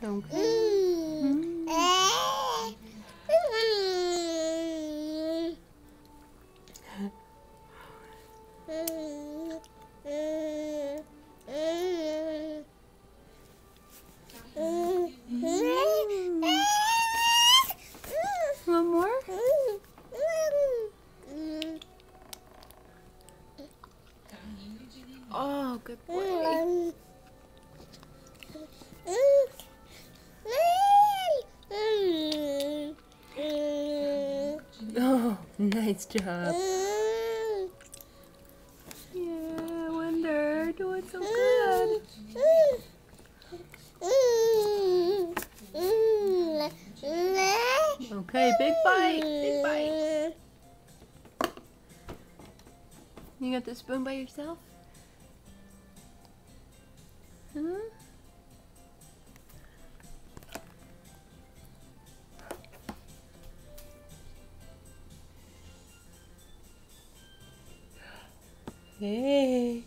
Okay. One more? Oh, good boy. Oh, nice job. Yeah, Wonder, doing so good. Okay, big bite, big bite. You got the spoon by yourself? Huh? Hey.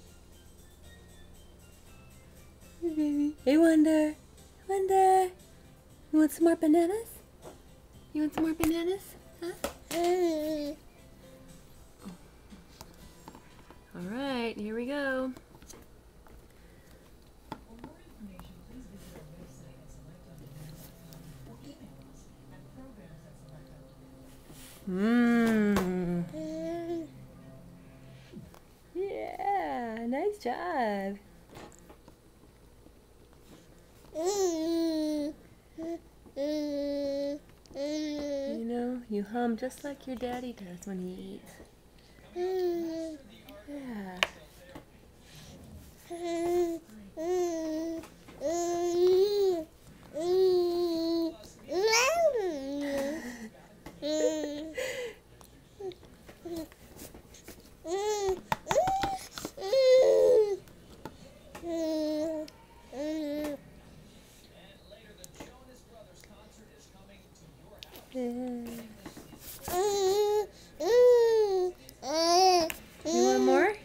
Hey, baby. Hey, Wonder. Wonder. You want some more bananas? You want some more bananas? Huh? All right, here we go. Mmm. Yeah, nice job. You know, you hum just like your daddy does when he eats. Yeah. You want more?